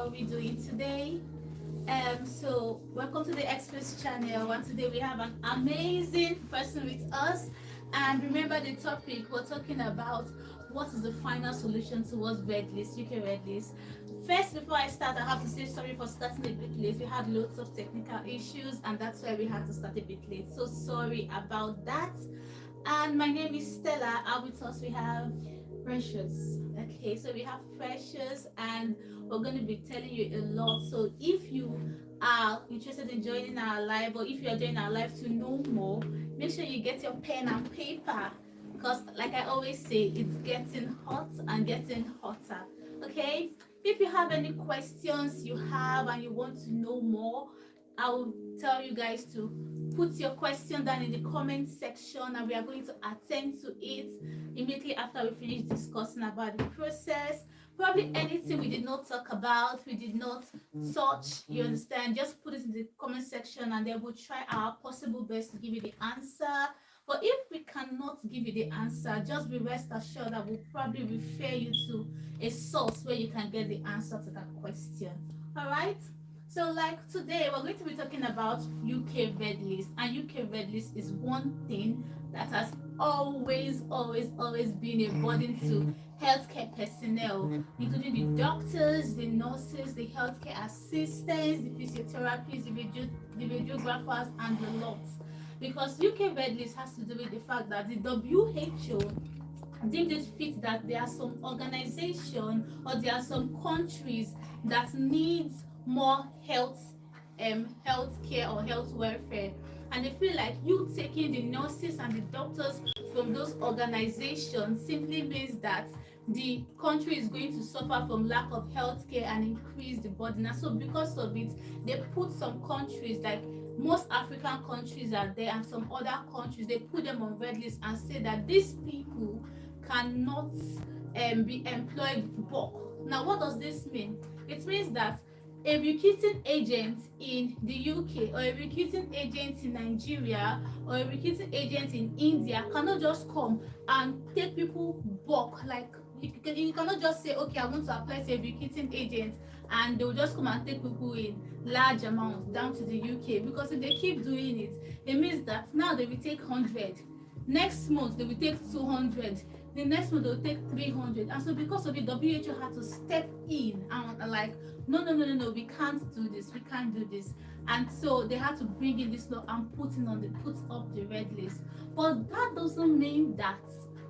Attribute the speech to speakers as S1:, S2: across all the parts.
S1: are we doing today? So welcome to the Express channel, and today we have an amazing person with us. And remember the topic, we're talking about what is the final solution towards red list, UK red list. First, before I start, I have to say sorry for starting a bit late. We had loads of technical issues, and that's why we had to start a bit late. So sorry about that. And my name is Stella, and with us we have Precious. Okay, so we have Precious, and we're going to be telling you a lot. So if you are interested in joining our live, or if you are joining our live to know more, make sure you get your pen and paper, because like I always say, it's getting hot and getting hotter. Okay, if you have any questions you have and you want to know more, I will tell you guys to put your question down in the comment section, and we are going to attend to it immediately after we finish discussing about the process. Probably anything we did not talk about, we did not touch, you understand, just put it in the comment section, and then we'll try our possible best to give you the answer. But if we cannot give you the answer, just be rest assured that we'll probably refer you to a source where you can get the answer to that question. All right, so like today we're going to be talking about UK red list, and UK red list is one thing that has always been a burden to healthcare personnel, including the doctors, the nurses, the healthcare assistants, the physiotherapists, the radiographers, and the lot. Because UK red list has to do with the fact that the WHO deemed it fit that there are some organizations or there are some countries that needs more healthcare or health welfare, and they feel like you taking the nurses and the doctors from those organizations simply means that the country is going to suffer from lack of healthcare and increase the burden. And so because of it, they put some countries, like most African countries are there, and some other countries, they put them on red list and say that these people cannot be employed bulk. Now what does this mean? It means that a recruiting agent in the UK, or a recruiting agent in Nigeria, or a recruiting agent in India cannot just come and take people bulk. Like you cannot just say, okay, I want to apply to a recruiting agent, and they will just come and take people in large amounts down to the UK. Because if they keep doing it, it means that now they will take 100, next month they will take 200, the next month they will take 300. And so because of it, WHO had to step in and like, no, we can't do this, we can't do this. And so they had to bring in this law and put up the red list. But that doesn't mean that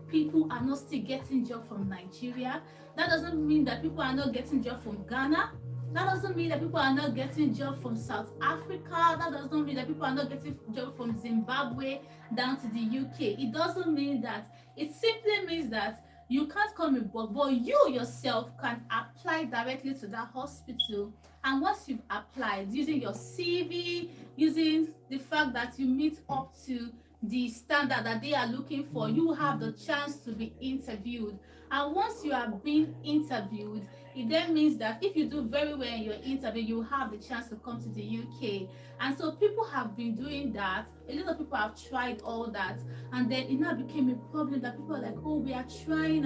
S1: people are not still getting job from Nigeria. That doesn't mean that people are not getting job from Ghana. That doesn't mean that people are not getting job from South Africa. That doesn't mean that people are not getting job from Zimbabwe down to the UK. It doesn't mean that. It simply means that you can't come in bulk, but you yourself can apply directly to that hospital. And once you've applied, using your CV, using the fact that you meet up to the standard that they are looking for, you have the chance to be interviewed. And once you are being interviewed, it then means that if you do very well in your interview, you have the chance to come to the UK. And so people have been doing that. A lot of people have tried all that, and then it now became a problem that people are like, oh, we are trying,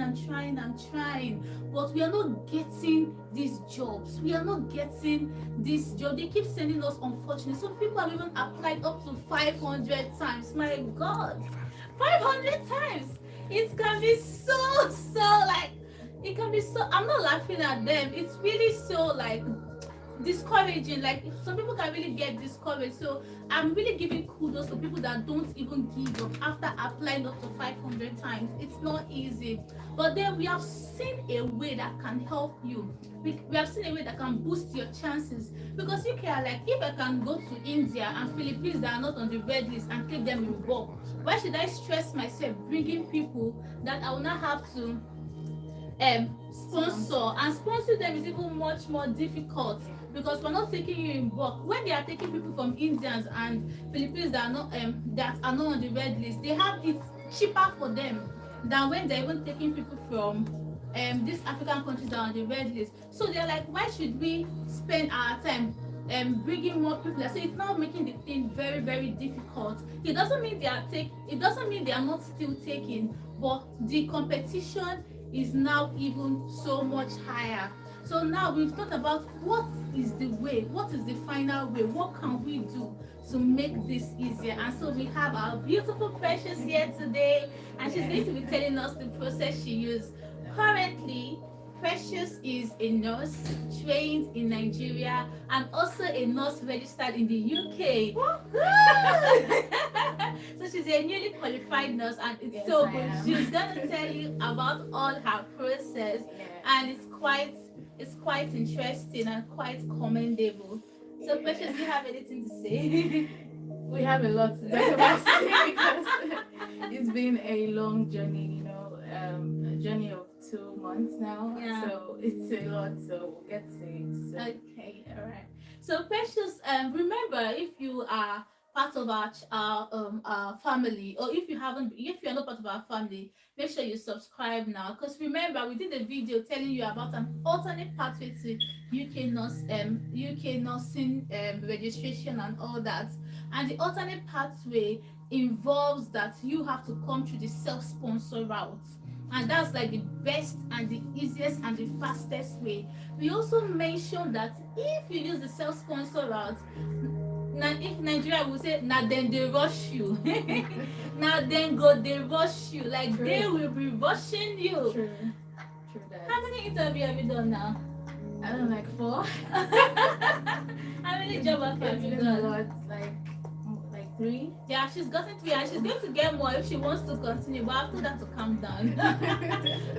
S1: but we are not getting these jobs. We are not getting this job. They keep sending us, unfortunately. Some people have even applied up to 500 times. My God, 500 times. It can be so like, it can be so, I'm not laughing at them, it's really so like discouraging. Like some people can really get discouraged. So I'm really giving kudos to people that don't even give up after applying up to 500 times. It's not easy, but then we have seen a way that can help you. We have seen a way that can boost your chances, because you can, like, if I can go to India and Philippines that are not on the red list and take them in bulk, why should I stress myself bringing people that I will not have to sponsor them? Is even much more difficult, because we're not taking you in bulk. When they are taking people from Indians and Philippines that are not on the red list, they have it cheaper for them than when they're even taking people from these African countries that are on the red list. So they're like, why should we spend our time bringing more people? So it's now making the thing very difficult. It doesn't mean they are not still taking, but the competition is now even so much higher. So now we've talked about what is the way, what is the final way, what can we do to make this easier. And so we have our beautiful Precious here today, and she's going to be telling us the process she used. Currently, Precious is a nurse trained in Nigeria and also a nurse registered in the UK. So she's a newly qualified nurse, and it's so good. She's gonna tell you about all her process, and it's quite interesting and quite commendable. So Precious, do you have anything to say?
S2: We have a lot to talk about today because it's been a long journey, a journey of 2 months now.
S1: Yeah.
S2: So it's a lot, so we'll get to it. So.
S1: Okay, all right. So Precious, remember, if you are part of our family, or if you're not part of our family, make sure you subscribe now. Because remember, we did a video telling you about an alternate pathway to UK nursing registration and all that. And the alternate pathway involves that you have to come through the self-sponsor route. And that's like the best and the easiest and the fastest way. We also mentioned that if you use the self-sponsor route, now if Nigeria will say, now then they rush you. Now then they rush you. Like True. They will be rushing you.
S2: True that.
S1: How many interviews have you done now?
S2: I don't like 4.
S1: How many job offers have you done?
S2: A lot, like 3.
S1: Yeah, she's gotten 3, and she's going to get more if she wants to continue, but I've told her to calm down.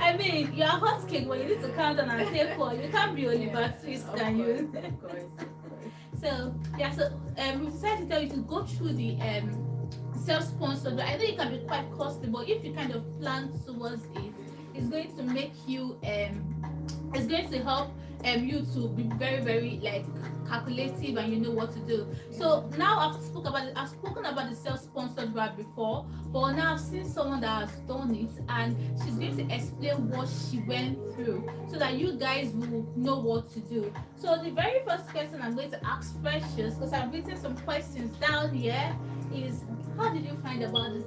S1: I mean, you're a hot cake, but you need to calm down and take one. You can't be Oliver Twist, can you?
S2: Of course.
S1: So we decided to tell you to go through the self-sponsored. I know it can be quite costly, but if you kind of plan towards it, it's going to make you it's going to help you to be very, very like calculative, and you know what to do. So now I've spoken about the self-sponsored route before, but now I've seen someone that has done it, and she's going to explain what she went through so that you guys will know what to do. So the very first question I'm going to ask Precious, because I've written some questions down here, is how did you find about this?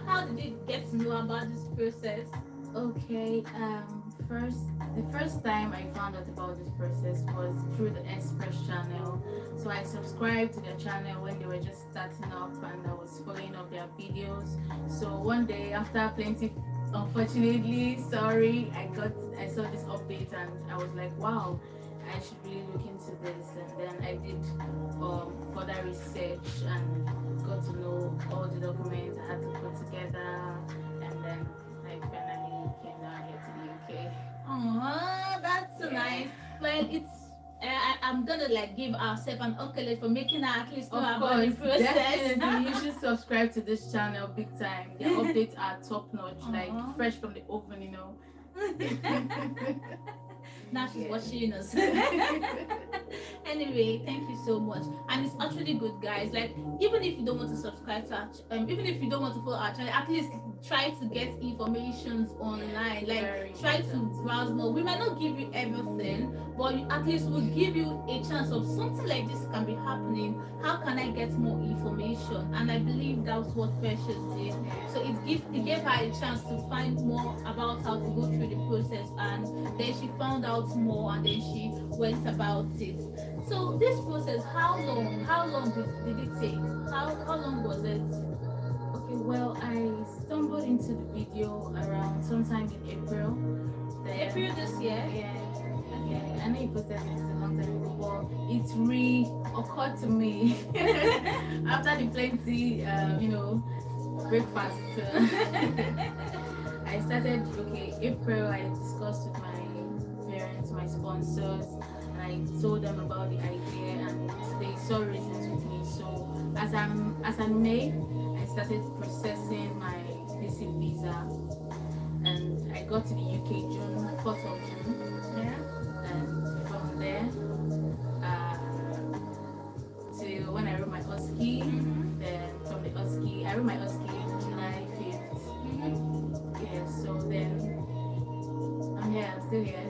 S1: How did you get to know about this process?
S2: Okay, the first time I found out about this process was through the Express channel. So I subscribed to their channel when they were just starting up, and I was following up their videos. So one day, after unfortunately, I saw this update, and I was like, wow, I should really look into this. And then I did further research and got to know all the documents I had to put together, and then I finally came down here to the UK.
S1: Oh, that's so nice. Well, it's I'm gonna like give ourselves an accolade for making her at least know about the process.
S2: Definitely, you should subscribe to this channel big time. The updates are top notch, like fresh from the oven,
S1: Now she's watching us. Anyway, thank you so much, and it's actually good, guys. Like, even if you don't want to subscribe to our even if you don't want to follow our channel, at least try to get informations online. Like, try to browse more. We might not give you everything, but at least we'll give you a chance of something like this can be happening. How can I get more information? And I believe that's what Precious did. So it gave her a chance to find more about how to go through the process, and then she found out more, and then she went about it. So this process, how long did it take? How long was it?
S2: Okay, well, I stumbled into the video around sometime in April.
S1: April this year?
S2: Yeah, I know you posted it a long time ago, but it re-occurred to me after the plenty, breakfast. I started, April, I discussed with my parents, my sponsors, and I told them about the idea, and they saw reasons with me. So as I'm May, I started processing my visit visa, and I got to the UK June 4th of June.
S1: Yeah.
S2: And from there till when I wrote my OSCE, then from the OSCE, I wrote my OSCE July 5th. Yeah, so then I'm still here.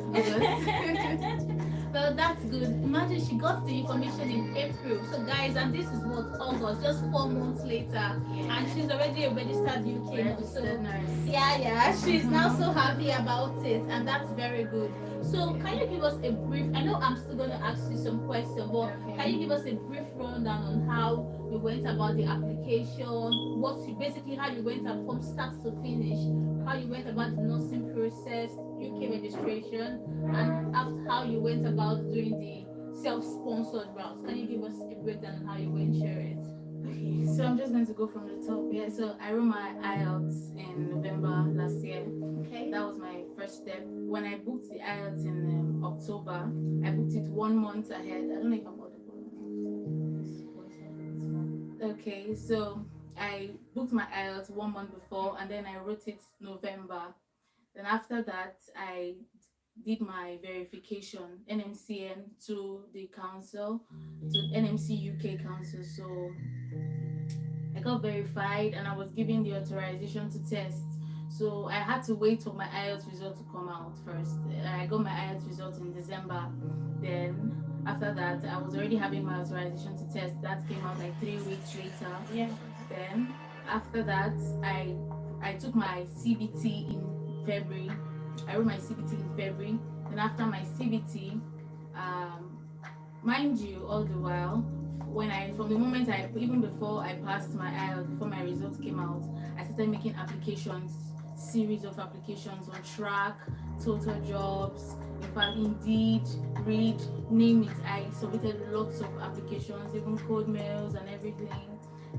S1: Well, that's good. Imagine she got the information in April. So guys, and this is what, August, just 4 months later, and she's already a registered UK nurse. So
S2: Registered nurse.
S1: yeah, she's now so happy about it, and that's very good. So can you give us a brief? I know I'm still going to ask you some questions, but can you give us a brief rundown on how you went about the application? What you basically how you went up from start to finish? How you went about the nursing process, UK registration, and after how you went about doing the self-sponsored route. Can you give us a breakdown on how you went through it?
S2: Okay, so I'm just going to go from the top. Yeah, so I wrote my IELTS in November last year.
S1: Okay.
S2: That was my first step. When I booked the IELTS in October, I booked it 1 month ahead. I don't know if I'm audible. Okay, so I booked my IELTS 1 month before, and then I wrote it November. Then after that, I did my verification NMCN to the council, to NMC UK council. So I got verified and I was given the authorization to test. So I had to wait for my IELTS result to come out first. I got my IELTS result in December. Then after that, I was already having my authorization to test. That came out like 3 weeks later.
S1: Yeah.
S2: Then after that, I took my CBT in February. I wrote my CBT in February. Then after my CBT, mind you, all the while, from the moment even before I passed my IELTS, before my results came out, I started making applications, series of applications on Track, Total Jobs, in fact, Indeed, Read, name it. I submitted lots of applications, even code mails and everything.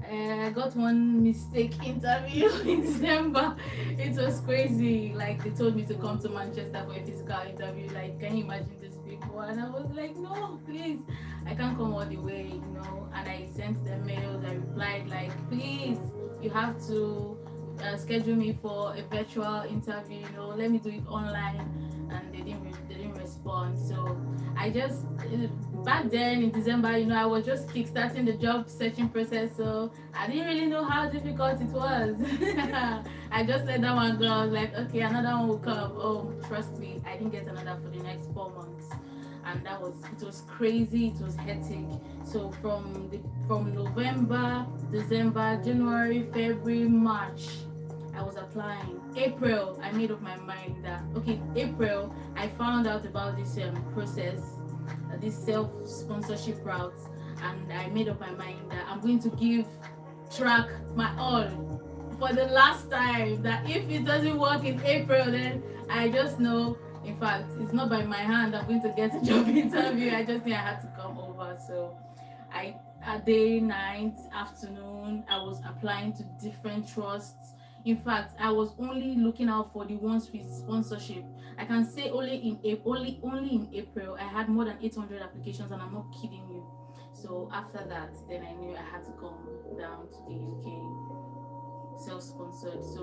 S2: I got one mistake interview in December. It was crazy. Like, they told me to come to Manchester for a physical interview. Like, can you imagine these people? And I was like, no, please, I can't come all the way, you know. And I sent them mails. I replied like, please, you have to schedule me for a virtual interview. You know, let me do it online. And they didn't respond. So I just back then in December, you know, I was just kickstarting the job searching process, so I didn't really know how difficult it was. I just let that one go. I was like, okay, another one will come. Oh, trust me, I didn't get another for the next 4 months, and it was crazy. It was hectic. So from November, December, January, February, March, I was applying. April, I made up my mind that okay, April, I found out about this process, this self-sponsorship route, and I made up my mind that I'm going to give Track my all for the last time. That if it doesn't work in April, then I just know, in fact, it's not by my hand I'm going to get a job interview. I just knew I had to come over. So a day, night, afternoon, I was applying to different trusts. In fact, I was only looking out for the ones with sponsorship. I can say only in April, I had more than 800 applications, and I'm not kidding you. So after that, then I knew I had to come down to the UK self-sponsored. So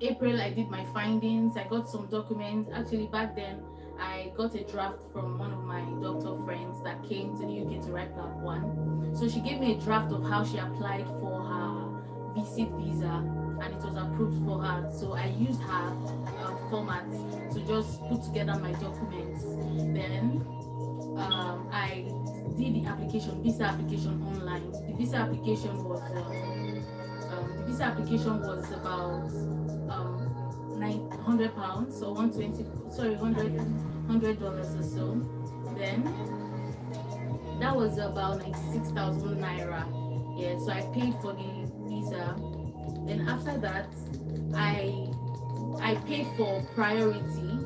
S2: April, I did my findings. I got some documents. Actually, back then, I got a draft from one of my doctor friends that came to the UK to write Part 1. So she gave me a draft of how she applied for her visit visa, and it was approved for her. So I used her format to just put together my documents. Then I did the visa application online. The visa application was about £900 or $100 or so. Then that was about 96,000 naira. Yeah, so I paid for the visa. Then after that, I paid for priority.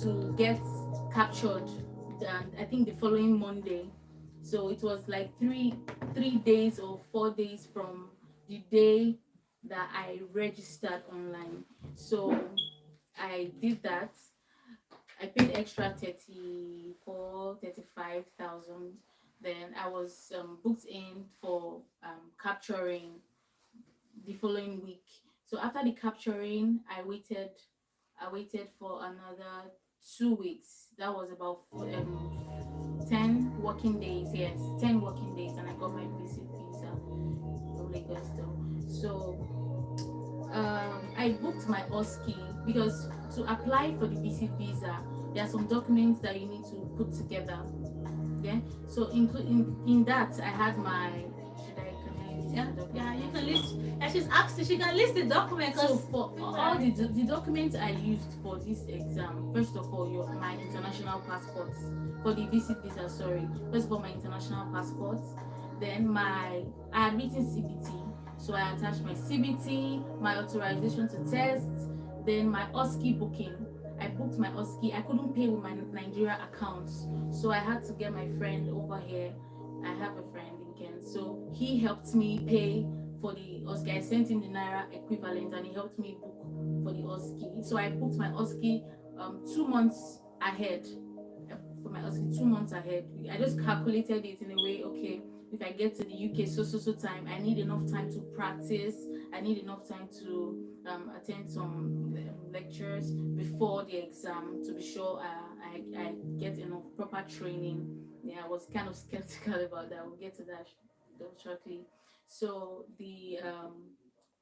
S2: To get captured, and I think the following Monday. So it was like three days or 4 days from the day that I registered online. So I did that. I paid extra 35,000. Then I was booked in for capturing the following week. So after the capturing, I waited for another 2 weeks. That was about 10 working days. Yes, 10 working days, and I got my visit visa from Lagos though. So I booked my OSCE, because to apply for the visit visa, there are some documents that you need to put together. Yeah. So including in that, I had my. Should I list
S1: Yeah,
S2: the
S1: yeah, you
S2: documents?
S1: can list. And she's asked, she can list the document.
S2: So
S1: Cause
S2: for all the documents I used for this exam, first of all, my international passports for the visa. Sorry, first of all, my international passports. Then I had written CBT, so I attached my CBT, my authorization to test, then my OSCE booking. I booked my OSCE. I couldn't pay with my Nigeria accounts, so I had to get my friend over here. I have a friend in Kent, so he helped me pay for the OSCE. I sent him the Naira equivalent and he helped me book for the OSCE. So I booked my OSCE 2 months ahead. For my OSCE 2 months ahead. I just calculated it in a way, okay, if I get to the UK so time, I need enough time to practice. I need enough time to attend some lectures before the exam to be sure I get enough proper training. Yeah, I was kind of skeptical about that. We'll get to that shortly. So the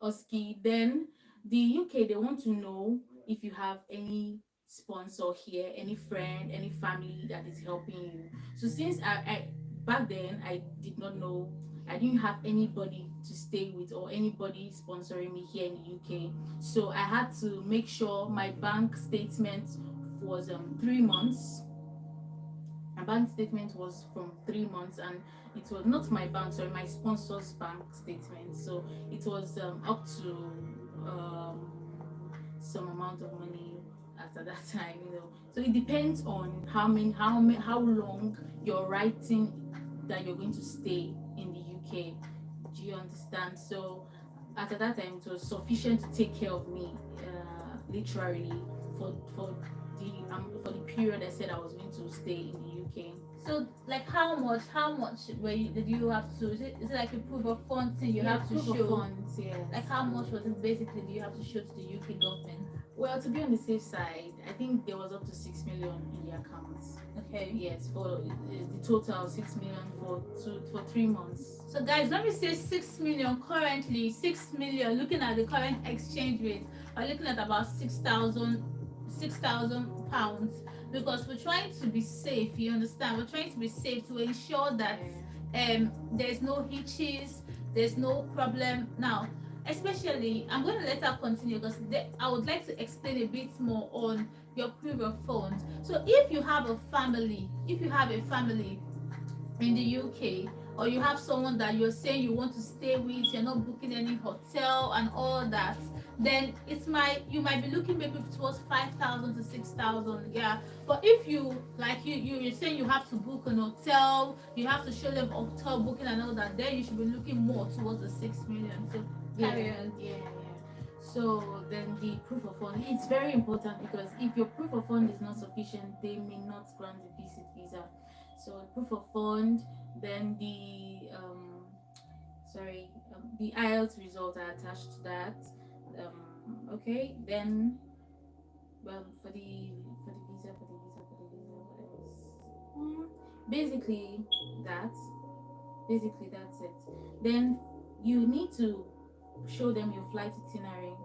S2: OSCE, then the UK, they want to know if you have any sponsor here, any friend, any family that is helping you. So since I back then I did not know, I didn't have anybody to stay with or anybody sponsoring me here in the UK. So I had to make sure my bank statement was 3 months. My bank statement was from 3 months, and it was not my bank, sorry, my sponsor's bank statement. So it was up to some amount of money after that time, So it depends on how long you're writing that you're going to stay in the UK. Do you understand? So after that time, it was sufficient to take care of me, literally for the period I said I was going to stay in the UK.
S1: so like how much did you have to, is it like a proof of funds thing you have to
S2: proof
S1: show?
S2: of funds, yes.
S1: Like how much was it basically do you have to show to the UK government?
S2: Well, to be on the safe side, I think there was up to 6 million in the account.
S1: Okay.
S2: Yes, for the total 6 million for 3 months.
S1: So guys, let me say 6 million currently, 6 million looking at the current exchange rate, we're looking at about 6,000 pounds, because we're trying to be safe, you understand? We're trying to be safe to ensure that there's no hitches, there's no problem. Now, especially, I'm going to let her continue because I would like to explain a bit more on your proof of funds. So if you have a family in the UK, or you have someone that you're saying you want to stay with, you're not booking any hotel and all that, then you might be looking maybe towards 5,000 to 6,000. Yeah, but if you're saying you have to book an hotel, you have to show them hotel booking and all that, then you should be looking more towards the 6 million. So carry on.
S2: Yeah. So then the proof of fund, it's very important, because if your proof of fund is not sufficient, they may not grant the visa. So proof of fund, then the the IELTS result are attached to that. Okay, then for the visa, what else? Basically that's it. Then you need to show them your flight itinerary.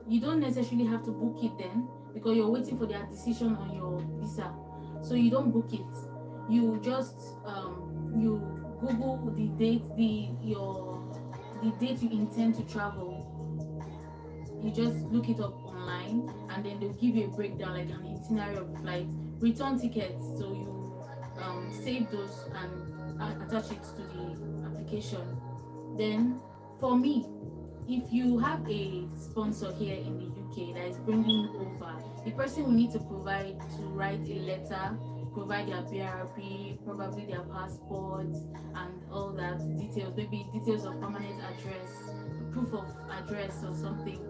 S2: You don't necessarily have to book it then, because you're waiting for their decision on your visa. So you don't book it. You just you Google the date you intend to travel. You just look it up online, and then they'll give you a breakdown, like an itinerary of the flight, return tickets. So you save those and attach it to the application. Then for me, if you have a sponsor here in the UK that is bringing you over, the person will need to write a letter, provide their BRP, probably their passports and all that details, maybe details of permanent address, proof of address or something,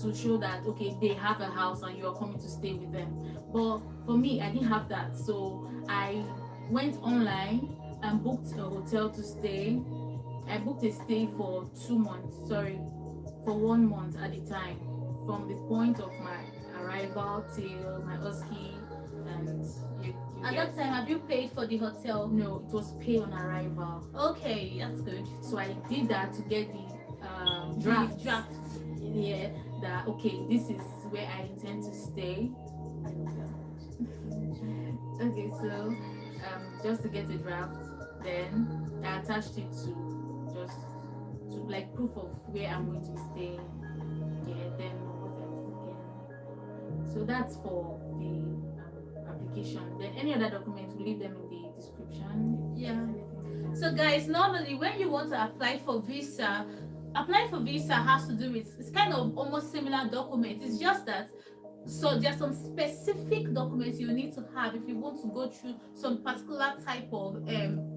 S2: to show that okay, they have a house and you are coming to stay with them. But for me, I didn't have that, so I went online and booked a hotel to stay. I booked a stay for 2 months, for 1 month at a time, from the point of my arrival till my OSCE. And
S1: at that time, have you paid for the hotel?
S2: No, it was pay on arrival.
S1: Okay, that's good.
S2: So I did that to get the draft. Yeah, that okay, this is where I intend to stay. Okay, so just to get a draft, then I attached it to just to like proof of where I'm going to stay. Yeah, then what else again? So that's for the application. Then any other documents, we'll leave them in the description.
S1: Yeah. So guys, normally when you want to apply for visa, applying for visa has to do with, it's kind of almost similar documents. It's just that, so there's some specific documents you need to have if you want to go through some particular type of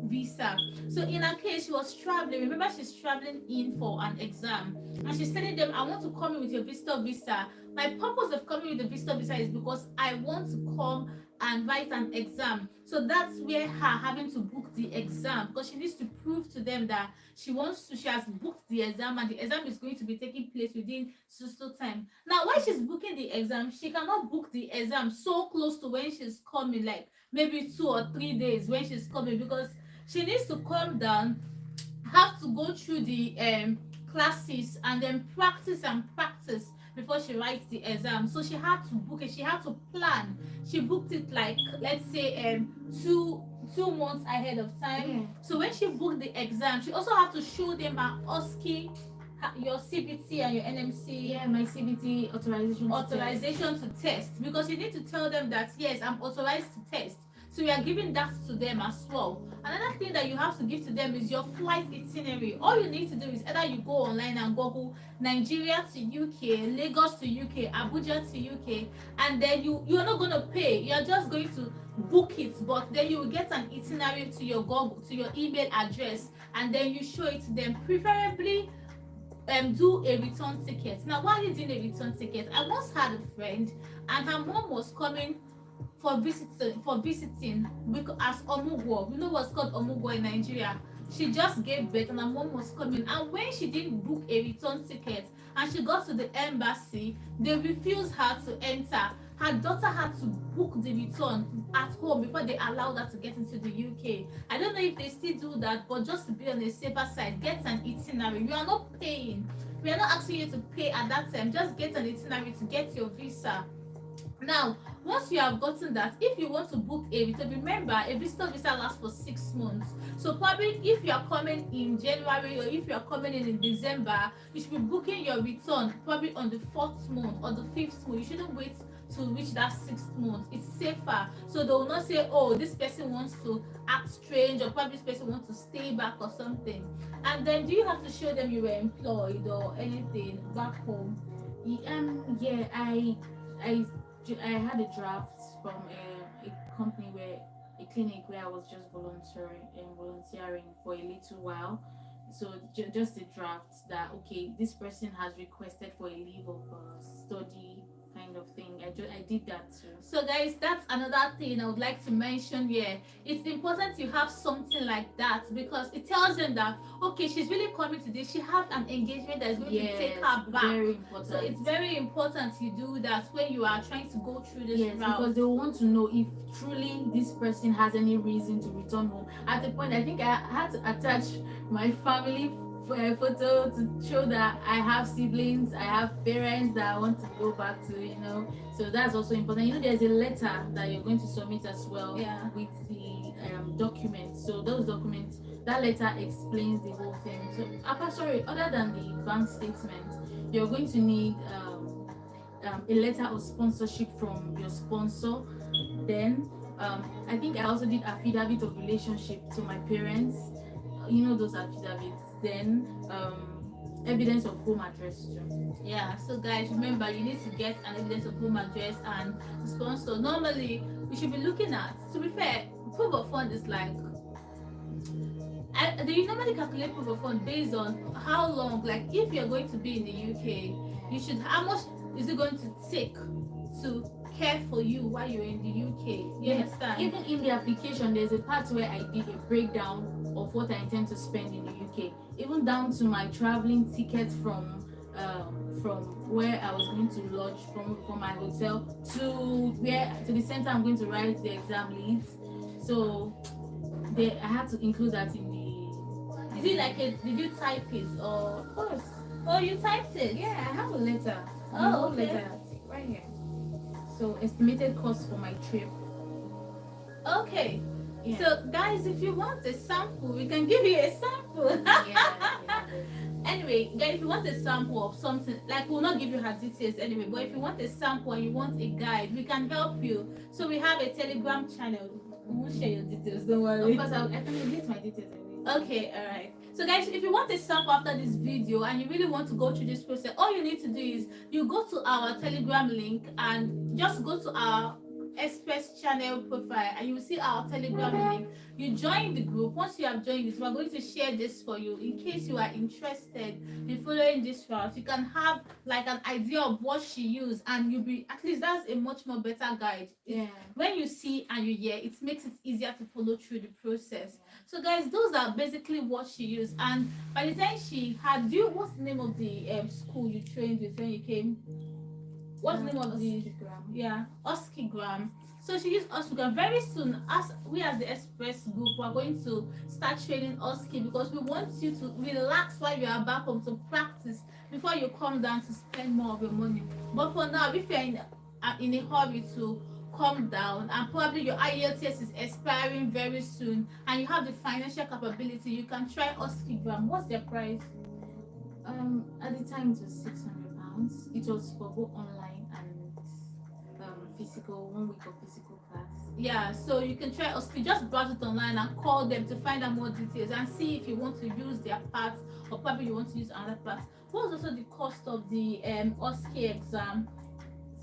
S1: visa. So in her case, she was traveling. Remember, she's traveling in for an exam, and she's telling them, I want to come in with your visitor visa. My purpose of coming with the visitor visa is because I want to come and write an exam. So that's where her having to book the exam, because she needs to prove to them that she has booked the exam, and the exam is going to be taking place within so time. Now while she's booking the exam, she cannot book the exam so close to when she's coming, like maybe 2 or 3 days when she's coming, because she needs to calm down, have to go through the classes, and then practice and practice before she writes the exam. So she had to book it, she had to plan. She booked it like, let's say, 2 months ahead of time.
S2: Yeah.
S1: So when she booked the exam, she also have to show them her OSCE, your CBT and your NMC.
S2: Yeah, my CBT
S1: authorization to test, because you need to tell them that yes, I'm authorized to test. So we are giving that to them as well. Another thing that you have to give to them is your flight itinerary. All you need to do is either you go online and Google Nigeria to UK, Lagos to UK, Abuja to UK, and then you're not going to pay. You're just going to book it, but then you will get an itinerary to your Google, to your email address, and then you show it to them. Preferably do a return ticket. Now, why are you doing a return ticket? I once had a friend, and her mom was coming for visiting as omugwo. You know what's called omugwo in Nigeria? She just gave birth, and her mom was coming, and when she didn't book a return ticket and she got to the embassy, they refused her to enter. Her daughter had to book the return at home before they allowed her to get into the UK. I don't know if they still do that, but just to be on the safer side, get an itinerary. You are not paying. We are not asking you to pay at that time. Just get an itinerary to get your visa. Now, once you have gotten that, if you want to book a return, remember a visitor visa lasts for 6 months. So probably if you are coming in January, or if you are coming in December, you should be booking your return probably on the 4th month or the 5th month. You shouldn't wait to reach that 6th month. It's safer. So they will not say, oh, this person wants to act strange, or probably this person wants to stay back or something. And then do you have to show them you were employed or anything back home?
S2: Yeah, I had a draft from a company, a clinic where I was just volunteering for a little while. So just a draft that, okay, this person has requested for a leave of study kind of thing. I did that too.
S1: So guys, that's another thing I would like to mention here. It's important you have something like that, because it tells them that, okay, she's really coming to this, she has an engagement that is going to take her back.
S2: Very important.
S1: So it's very important you do that when you are trying to go through this route.
S2: Because they want to know if truly this person has any reason to return home. At the point, I think I had to attach my family photo to show that I have siblings, I have parents that I want to go back to, so that's also important. There's a letter that you're going to submit as well, with the documents. So those documents, that letter explains the whole thing. So other than the bank statement, you're going to need a letter of sponsorship from your sponsor. Then I think I also did affidavit of relationship to my parents, those affidavits. Then evidence of home address too.
S1: Yeah, so guys, remember, you need to get an evidence of home address and sponsor. Normally we should be looking at, to be fair, proof of fund is like, they normally calculate proof of fund based on how long, like if you're going to be in the UK, how much is it going to take to care for you while you're in the UK. You understand?
S2: Even in the application, there's a part where I did a breakdown of what I intend to spend in the UK, even down to my traveling tickets from where I was going to lodge, from my hotel to the center I'm going to write the exam leads. So I had to include that in the.
S1: Is it like did you type it or?
S2: Of course.
S1: Oh, you typed it?
S2: Yeah, I have a letter.
S1: Oh, okay.
S2: Letter right here. So estimated cost for my trip.
S1: Okay.
S2: Yeah.
S1: So guys, if you want a sample, we can give you a sample.
S2: Yeah.
S1: Anyway, guys, if you want a sample of something, like we'll not give you her details anyway, but if you want a sample and you want a guide, we can help you. So we have a Telegram channel. We won't share your details, don't worry.
S2: Of course, I can delete my details.
S1: Okay, all right. So guys, if you want a sample after this video and you really want to go through this process, all you need to do is you go to our Telegram link and just go to our Express channel profile and you will see our Telegram link. You join the group. Once you have joined this, we're going to share this for you in case you are interested in following this route. You can have like an idea of what she used and you'll be, at least that's a much more better guide.
S2: Yeah.
S1: When you see and you hear, it makes it easier to follow through the process. So guys, those are basically what she used. And by the time she had, what's the name of the school you trained with when you came? What's the name of the Oskigram. So she used Oskigram. Very soon, as we as the Express group, we're going to start training Oski because we want you to relax while you are back home to practice before you come down to spend more of your money. But for now, if you're in a hurry to come down and probably your IELTS is expiring very soon and you have the financial capability, you can try Oskigram. What's their price?
S2: At the time it was £600. It was for both online and physical, 1 week of physical class.
S1: Yeah, so you can try Oski. Just browse it online and call them to find out more details and see if you want to use their parts or probably you want to use another part. What was also the cost of the Oski exam?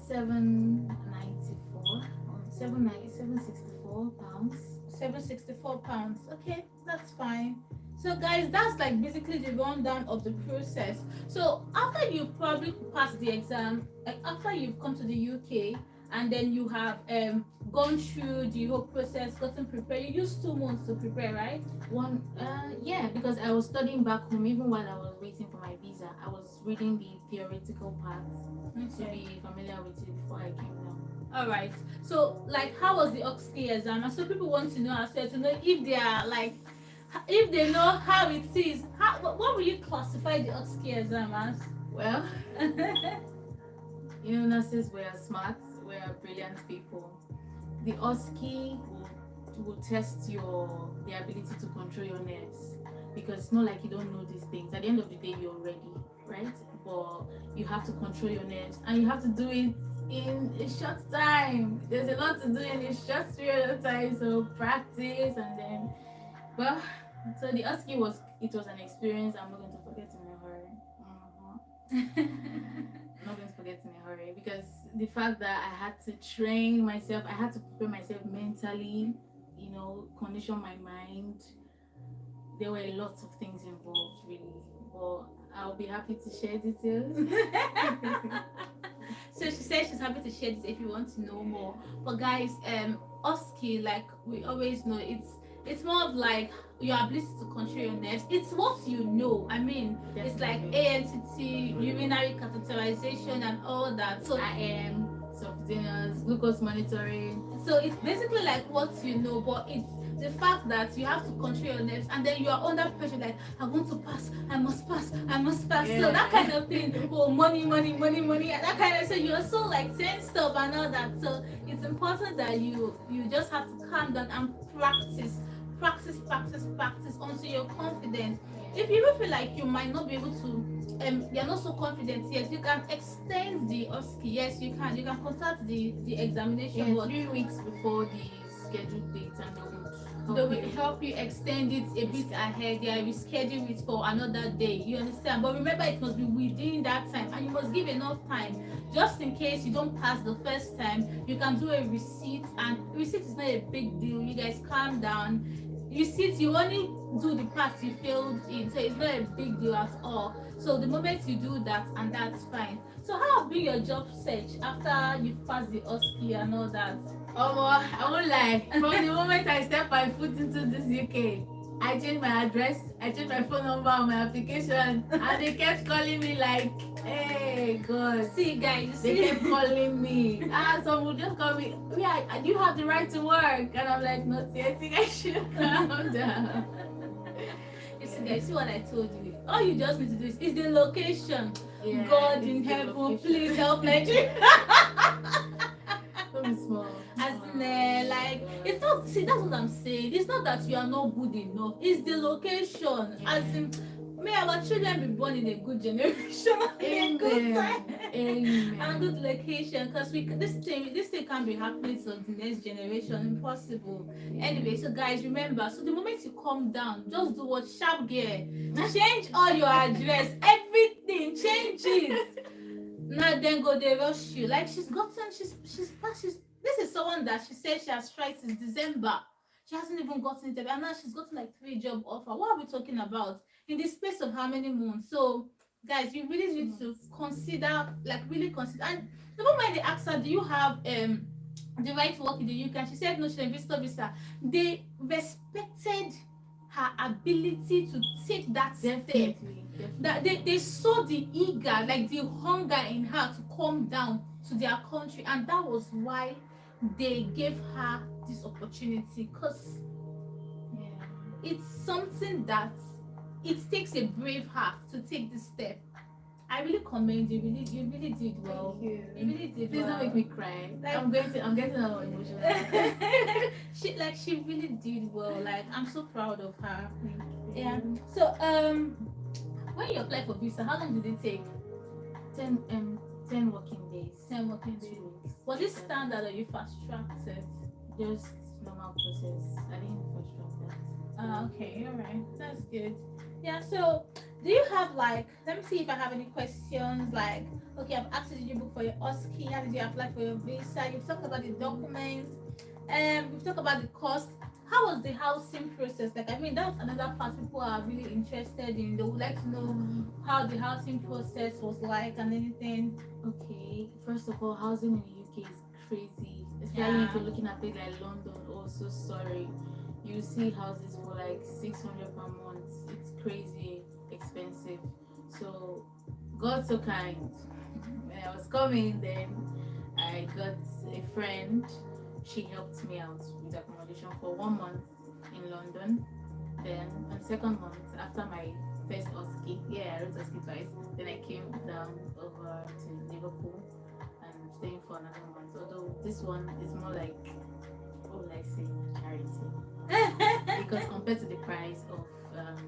S2: £764.
S1: £764. Okay, that's fine. So guys, that's like basically the rundown of the process. So after you probably pass the exam, like after you've come to the UK and then you have gone through the whole process, gotten prepared, you used 2 months to prepare, right?
S2: Yeah, because I was studying back home. Even while I was waiting for my visa, I was reading the theoretical parts to be familiar with it before I came down.
S1: All right. So like, how was the Oxley exam? And so people want to know as well, to know if they are like, if they know how it is. What will you classify the Oxley exam as?
S2: Well, nurses were smart, we're brilliant people. The OSCE will test the ability to control your nerves, because it's not like you don't know these things. At the end of the day, you're ready, right? But you have to control your nerves and you have to do it in a short time. There's a lot to do in a short period of time, so practice and then, well, so the OSCE was an experience I'm not going to forget in a hurry. I'm not going to forget in a hurry, because the fact that I had to train myself, I had to prepare myself mentally, condition my mind. There were lots of things involved, really. But I'll be happy to share details.
S1: So she said she's happy to share this if you want to know more. But guys, OSCE, like we always know, it's more of like your ability to control your nerves. It's what you know. I mean, definitely. It's like ANTT, urinary catheterization, and all that. So
S2: IM, subcutaneous, glucose monitoring.
S1: So it's basically like what you know, but it's the fact that you have to control your nerves, and then you are under pressure, like, I want to pass, I must pass.
S2: Yeah.
S1: So that kind of thing. Oh, money, and that kind of. So you're so like saying stuff and all that. So it's important that you just have to calm down and practice until you're confident. If you feel like you might not be able to, you're not so confident, yes, you can extend the OSCE. Yes, you can contact the examination board
S2: 3 weeks before the scheduled date, and
S1: they will help you extend it a bit ahead. Yeah, you schedule it for another day. You understand? But remember, it must be within that time, and you must give enough time just in case you don't pass the first time. You can do a receipt, and receipt is not a big deal. You guys calm down. Receipt, you only do the parts you filled in, so it's not a big deal at all. So the moment you do that, and that's fine. So how have been your job search after you've passed the OSCE and all that?
S2: I won't lie. From the moment I stepped my foot into this UK, I changed my address, I changed my phone number on my application, and they kept calling me like, hey, God.
S1: See, guys,
S2: they kept calling me. Some would just call me, yeah, you have the right to work. And I'm like, not yet, I think I should calm down.
S1: You see, guys, see what I told you. All you just need to do is the location.
S2: Yeah,
S1: God
S2: it's
S1: in
S2: the
S1: heaven,
S2: location.
S1: please help Nigeria.
S2: Don't be small.
S1: As in, like,
S2: God.
S1: it's not. See, that's what I'm saying. It's not that you are not good enough. It's the location.
S2: Yeah.
S1: As in, may our children be born in a good generation, in a good time,
S2: Amen.
S1: and good location. Because this thing can't be happening to the next generation. Impossible. Anyway, so guys, remember. So the moment you come down, just do what sharp gear. Change all your address, everything. Change it. Now then go they rush you. Like she's passed. This is someone that she said she has tried since December. She hasn't even gotten it, and now she's gotten like 3 job offer. What are we talking about in the space of how many months? So guys, you really need to consider, like really consider. And even when they asked her, do you have the right to work in the UK? And she said no, she's a visitor visa. They respected her ability to take that step.
S2: Definitely.
S1: That they saw the eager, like the hunger in her to come down to their country, and that was why they gave her this opportunity. Because
S2: Yeah.
S1: it's something that it takes a brave heart to take this step. I really commend you. You really did well.
S2: Thank you.
S1: You really did
S2: Please
S1: well.
S2: don't make me cry.
S1: Like,
S2: I'm getting a little emotional.
S1: she really did well. Like, I'm so proud of her.
S2: Thank you.
S1: Yeah. So when you apply for visa, how long did it take?
S2: 10 working days.
S1: 10 working
S2: 2
S1: days.
S2: weeks.
S1: Was it standard or you fast tracked it?
S2: Just normal process. I didn't first track that.
S1: Okay, all right, that's good. Yeah. So, do you have like? Let me see if I have any questions. Like, okay, I've asked you, did you book for your OSCE? How did you apply for your visa? You've talked about the documents. We've talked about the cost. How was the housing process? Like, I mean, that's another part people are really interested in. They would like to know how the housing process was like and anything.
S2: Okay, first of all, housing in the UK is crazy. Especially
S1: Yeah.
S2: if you're looking at it like London. Oh, so sorry. You see houses for like 600 per month. It's crazy expensive. So, God's so kind. When I was coming, then I got a friend. She helped me out with accommodation for 1 month in London. Then on the second month, after my first OSCE, I wrote OSCE twice. Then I came down over to Liverpool and I'm staying for another month. Although this one is more like, what would I say, charity. Because compared to the price of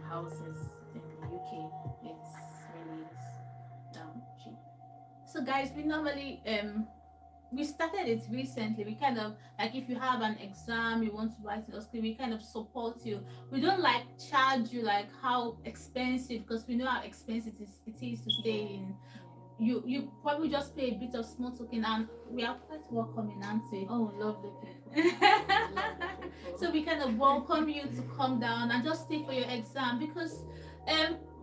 S2: houses in the UK, it's really cheap.
S1: So, guys, we normally we started it recently. We kind of like, if you have an exam you want to write in OSCE, we kind of support you. We don't like charge you like how expensive, because we know how expensive it is to stay in. You probably just pay a bit of small token, and we are quite welcoming, aren't we?
S2: Oh, lovely people. Lovely people.
S1: So we kind of welcome you to come down and just stay for your exam, because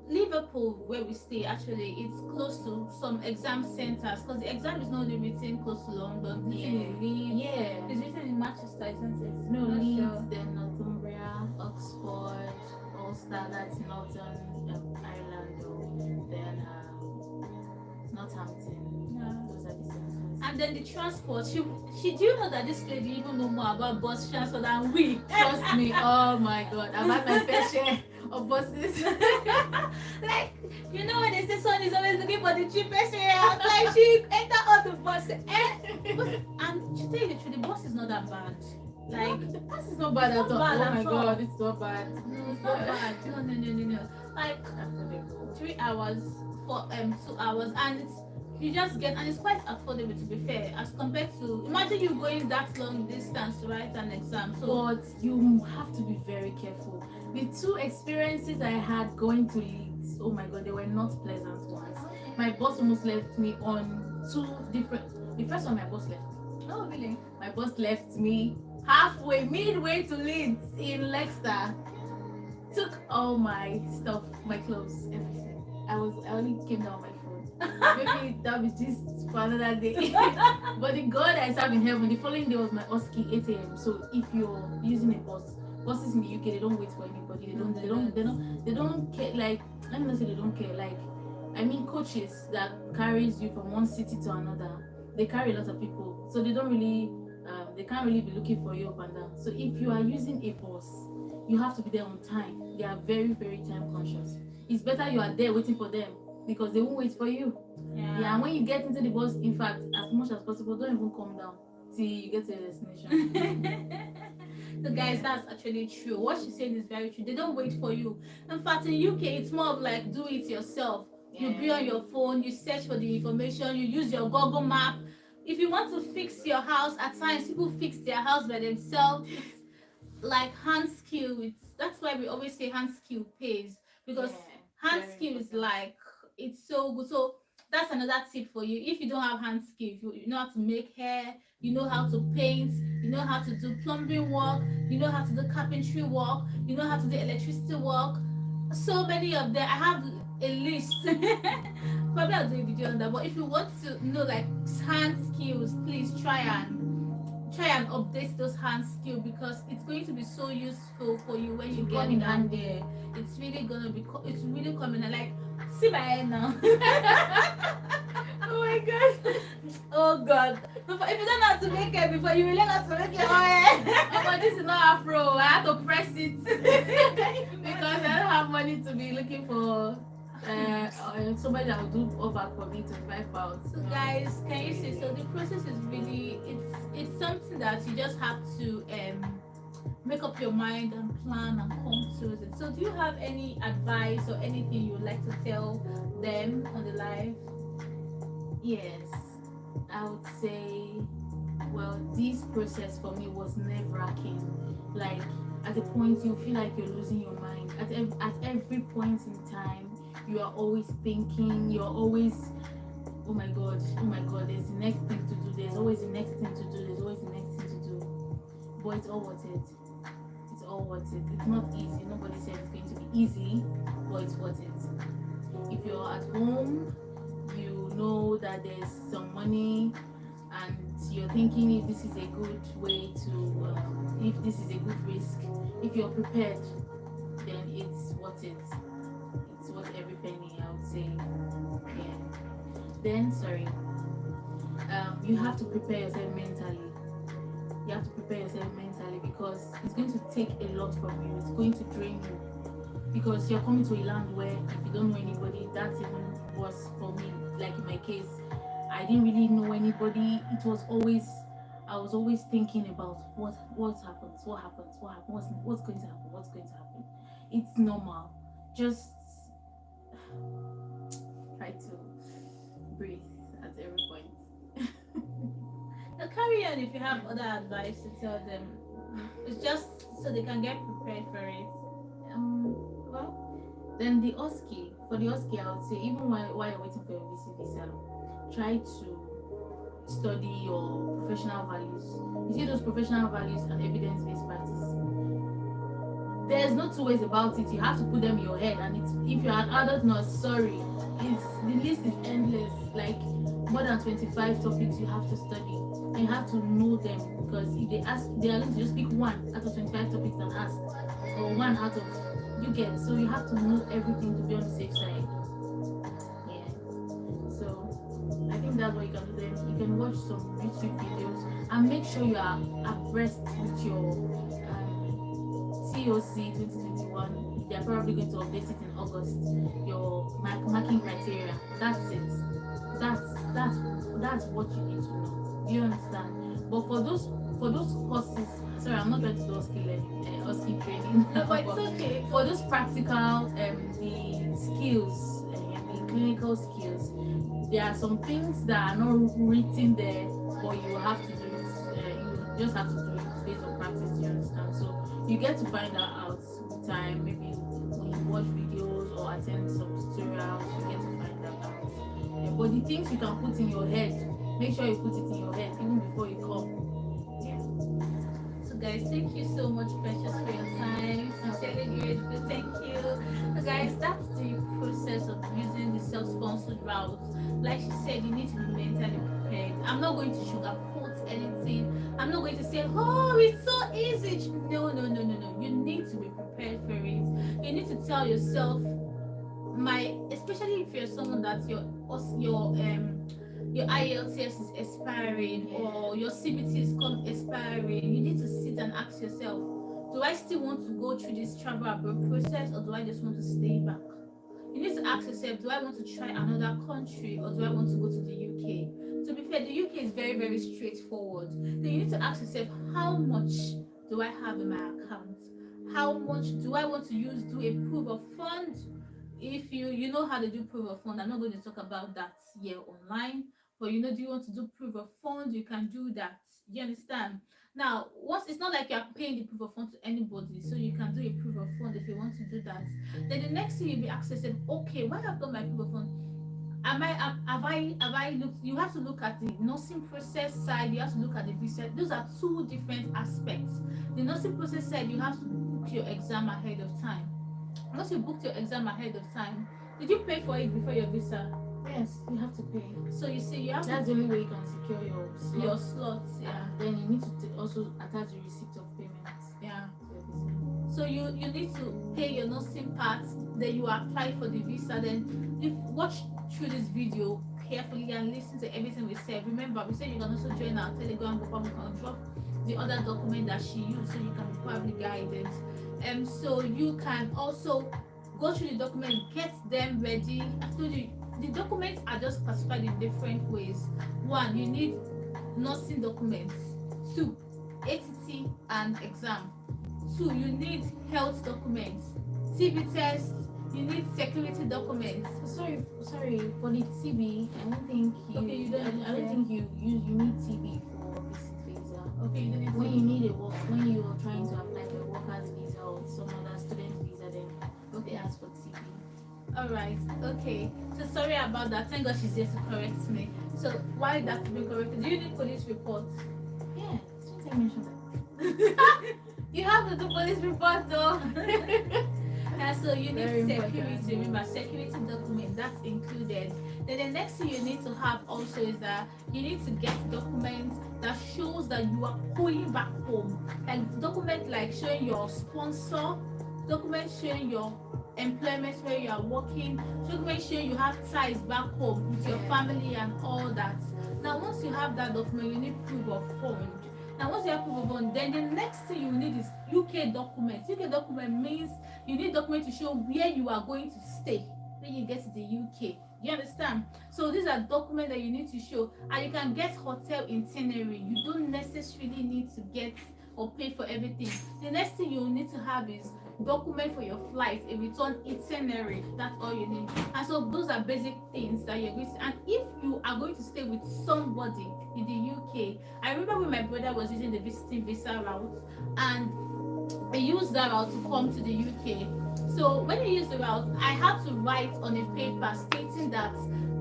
S1: Liverpool, where we stay, actually it's close to some exam centers, because the exam is not only written close to London, it's written in Leeds, it's written in Manchester, isn't it?
S2: No,
S1: Not
S2: Leeds,
S1: sure.
S2: then Northumbria, Oxford, Ulster, that's Northern Ireland, then Northampton.
S1: Yeah.
S2: Those are the centers.
S1: And then the transport, she do you know that this lady even know more about bus transport than we?
S2: Trust me, oh my god, I've had my fair share of buses.
S1: Like, you know when they say son is always looking for the cheapest way out, like she enter all the buses. And to tell you the truth, the bus is not that bad. Like,
S2: the bus is not bad
S1: it's
S2: at
S1: not
S2: all.
S1: bad
S2: Oh
S1: at
S2: my
S1: all.
S2: god, it's not bad.
S1: No, it's not bad. No. Like, 3 hours for 2 hours, and it's you just get, and it's quite affordable, to be fair, as compared to, imagine you going that long distance to write an exam. So
S2: But you have to be very careful. The 2 experiences I had going to Leeds, oh my god, they were not pleasant ones. My boss almost left me on 2 different. The first one, my boss left me.
S1: oh really?
S2: My boss left me midway to Leeds in Leicester. Took all my stuff, my clothes, everything. I only came down on my phone. Maybe that'll be just for another day. But the God I serve in heaven, the following day was my OSCE 8 a.m. So if you're using a buses in the UK, they don't wait for anybody. They don't care. Like, let me not say they don't care. Like, I mean, coaches that carries you from one city to another, they carry a lot of people, so they don't really they can't really be looking for you up and down. So if you are using a bus, you have to be there on time. They are very, very time conscious. It's better you are there waiting for them because they won't wait for you. Yeah, and when you get into the bus, in fact, as much as possible, don't even come down till you get to your destination.
S1: So guys, that's actually true. What she's saying is very true. They don't wait for you. In fact, in UK, it's more of like do it yourself. You be on your phone, you search for the information, you use your Google map. If you want to fix your house, at times people fix their house by themselves. It's like hand skill. That's why we always say hand skill pays, because hand skill is like, it's so good. So that's another tip for you. If you don't have hand skill, if you know how to make hair, you know how to paint, you know how to do plumbing work, you know how to do carpentry work, you know how to do electricity work, so many of them. I have a list. Probably I'll do a video on that. But if you want to know like hand skills, please try and update those hand skills, because it's going to be so useful for you when you get down there. It's really gonna be it's really coming. And like, see my hair now. Oh my god. Oh god. If you don't know how to make hair before, you will learn how to make your hair.
S2: Oh, but this is not afro. I had to press it because I don't have money to be looking for somebody that will do all back for me to £5.
S1: So guys, can you see? So the process is really, it's something that you just have to make up your mind and plan and come to it. So do you have any advice or anything you would like to tell them on the live?
S2: Yes, I would say, well, this process for me was nerve-wracking. Like, at a point you feel like you're losing your mind. At every point in time, you are always thinking, you're always, oh my god, there's the next thing to do, there's always the next thing to do, there's always the next thing to do. But it's all worth it. It's all worth it. It's not easy. Nobody said it's going to be easy, but it's worth it. If you're at home, you know that there's some money and you're thinking if this is a good way to, if this is a good risk, if you're prepared, then it's worth it. It's worth every penny, I would say. Yeah. Then, you have to prepare yourself mentally. You have to prepare yourself mentally because it's going to take a lot from you. It's going to drain you because you're coming to a land where if you don't know anybody, that's even worse for me. Like in my case, I didn't really know anybody. I was always thinking about what happens, what's going to happen. It's normal. Just try to breathe at every point.
S1: Now carry on if you have other advice to tell them. It's just so they can get prepared for it.
S2: Well, then the OSCE. For the OSCE, I would say even while you're waiting for your visa, try to study your professional values. You see those professional values and evidence-based practice. There's no two ways about it. You have to put them in your head, and if you're an adult nurse, sorry, the list is endless. Like more than 25 topics you have to study, and you have to know them because if they are going to just pick one out of 25 topics and ask, or one out of you get. So you have to know everything to be on the safe side. Yeah. So I think that's what you can do. Then you can watch some YouTube videos and make sure you are abreast with your COC 2021. They're probably going to update it in August. Your marking criteria. That's it. That's what you need to know. Do you understand? But for those courses, sorry, I'm not trying to do OSCE training.
S1: No, but it's okay.
S2: For those practical, the skills, the clinical skills, there are some things that are not written there, but you have to do it. You just have to do it based on practice. Do you understand? So you get to find that out with time. Maybe when you watch videos or attend some tutorials, you get to find that out. But the things you can put in your head, make sure you put it in your head even before you come.
S1: So guys, thank you so much, Precious, for your time. Sincerely grateful. Thank you. So guys, that's the process of using the self-sponsored route. Like she said, you need to be mentally prepared. I'm not going to sugarcoat anything. I'm not going to say, oh, it's so easy. No. You need to be prepared for it. You need to tell yourself, especially if you're someone that your IELTS is expiring or your CBT is expiring, you need to sit and ask yourself, do I still want to go through this travel abroad process or do I just want to stay back? you need to ask yourself, do I want to try another country or do I want to go to the UK? To be fair, the UK is very, very straightforward. Then you need to ask yourself, how much do I have in my account? How much do I want to use, do a proof of fund? If you know how to do proof of fund, I'm not going to talk about that here online, but do you want to do proof of fund, you can do that. You understand? Now, once it's not like you're paying the proof of fund to anybody, so you can do a proof of fund if you want to do that. Then the next thing you'll be accessing, okay, when I've done my proof of fund, have I looked? You have to look at the nursing process side, you have to look at the visa. Those are two different aspects. The nursing process side, you have to book your exam ahead of time. Once you booked your exam ahead of time, did you pay for it before your visa?
S2: Yes, you have to pay.
S1: So you see, you have
S2: That's the only way you can secure
S1: your slots. Yeah.
S2: Then you need to also attach the receipt of payment.
S1: Yeah.
S2: To your visa.
S1: So you need to pay your nursing part, then you apply for the visa. Then if watch through this video carefully and listen to everything we said. Remember, we said you can also join our Telegram group and we can drop the other document that she used so you can be properly guided. So you can also go through the document, get them ready. I told you the documents are just classified in different ways. One, you need nursing documents. Two, ATT and exam. Two, you need health documents. TB test. You need security documents.
S2: Sorry. For the TB, I don't think you.
S1: Okay, you don't.
S2: I don't think you need TB for visit visa.
S1: Okay, you don't need
S2: When
S1: TB.
S2: you need when you are trying to apply for a worker's visa or some other student visa, then they ask for TB.
S1: Alright, okay. So sorry about that. Thank God she's here to correct me. So why that's been corrected? Do you need police report?
S2: Yeah, since I mentioned that.
S1: You have to do police report though. Yeah, so you need
S2: Very
S1: security.
S2: important.
S1: Remember, security document, that's included. Then the next thing you need to have also is that you need to get documents that shows that you are going back home. Like document like showing your sponsor, document showing your employment where you are working, document showing you have ties back home with your family and all that. Now once you have that document, you need proof of fund. Now once you have proof of fund, then the next thing you need is UK documents. UK document means you need document to show where you are going to stay when you get to the UK. You understand? So these are documents that you need to show, and you can get hotel itinerary. You don't necessarily need to get or pay for everything. The next thing you need to have is document for your flight, a return itinerary. That's all you need. And so those are basic things that you're going to. And if you are going to stay with somebody in the UK, I remember when my brother was using the visiting visa route, and he used that route to come to the UK. So when he used the route, I had to write on a paper stating that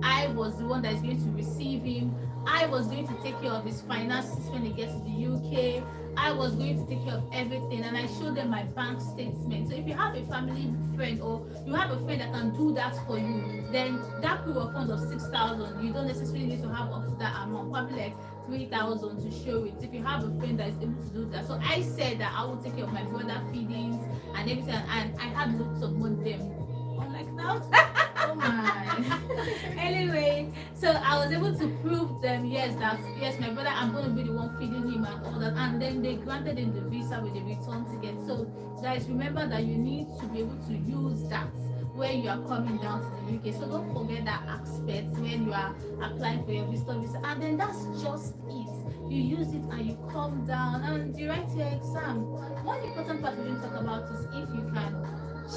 S1: I was the one that is going to receive him. I was going to take care of his finances when he gets to the UK. I was going to take care of everything, and I showed them my bank statement. So if you have a family friend or you have a friend that can do that for you, then that proof of funds of 6,000, you don't necessarily need to have up to that amount, probably like 3,000 to show it. If you have a friend that is able to do that, so I said that I will take care of my brother feedings and everything, and I had lots of money then. Unlike now.
S2: Oh my.
S1: Anyway, so I was able to prove them yes my brother, I'm going to be the one feeding him and all that, and then they granted him the visa with the return ticket. So guys, remember that you need to be able to use that when you are coming down to the UK. So don't forget that aspect when you are applying for your visitor visa, and then that's just it. You use it and you come down and you write your exam. One important part we didn't talk about is if you can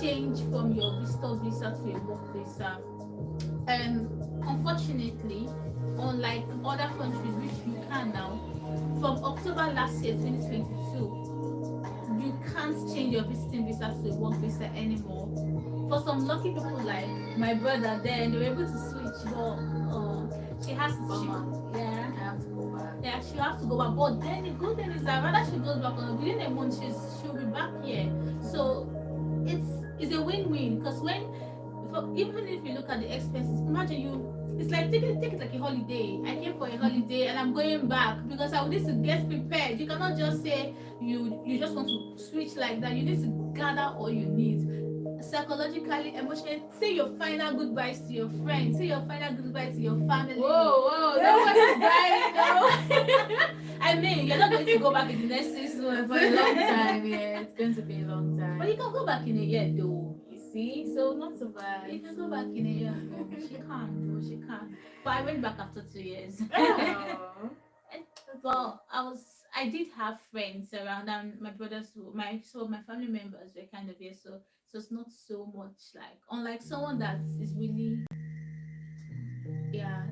S1: change from your visitor visa to a work visa. Unfortunately, unlike other countries which you can now, from October last year 2022, you can't change your visiting visa to a work visa anymore. For some lucky people like my brother, then they were able to switch, but she has to
S2: I have to go back.
S1: yeah, she has to go back. But then the good thing is that rather she goes back on within a month, she'll be back here. So it's a win-win, because even if you look at the expenses, imagine it's like take it like a holiday. I came for a holiday and I'm going back because I need to get prepared. You cannot just say you just want to switch like that. You need to gather all you need. Psychologically, emotionally, say your final goodbyes to your friends, say your final goodbyes to your family.
S2: Whoa,
S1: Nobody's dying, no. I mean, you're not going to go back in the next 6 months.
S2: For a long time, yeah, it's going to be a long time.
S1: But you can go back in a year though.
S2: See, so not so bad.
S1: You can go back in a year. She can't, though. She can't. But I went back after 2 years.
S2: Oh.
S1: Well, I did have friends around, and my brothers, my family members were kind of here, so it's not so much like, unlike someone that is really, yeah,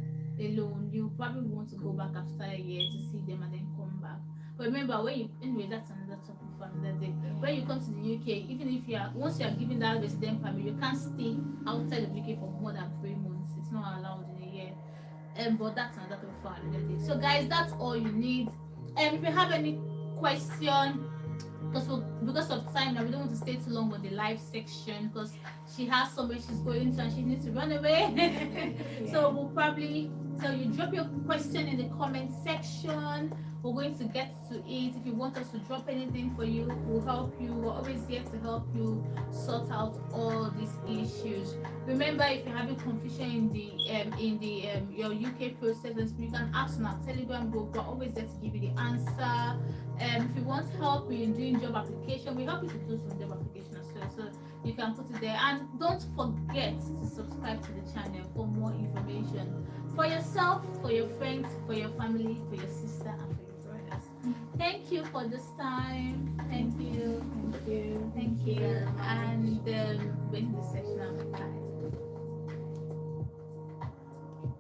S1: alone. You probably want to go back after a year to see them and then come back. But remember, anyway, that's another topic for another day. When you come to the UK, even if once you are given that resident permit, you can't stay outside of UK for more than 3 months. It's not allowed in a year. But that's another topic for another day. So guys, that's all you need. If you have any question, because of time now, we don't want to stay too long on the live section because she has somewhere she's going to and she needs to run away. So we'll probably tell you, drop your question in the comment section. We're going to get to it. If you want us to drop anything for you, we'll help you. We're always here to help you sort out all these issues. Remember, if you're having confusion in the your UK processes, you can ask on our Telegram group. We're always there to give you the answer. If you want help in doing job application, we help you to do some job application as well. So you can put it there. And don't forget to subscribe to the channel for more information for yourself, for your friends, for your family, for your sister, and for your brothers. Thank you for this time. Thank you.
S2: Thank you.
S1: Thank you. And wait in the section.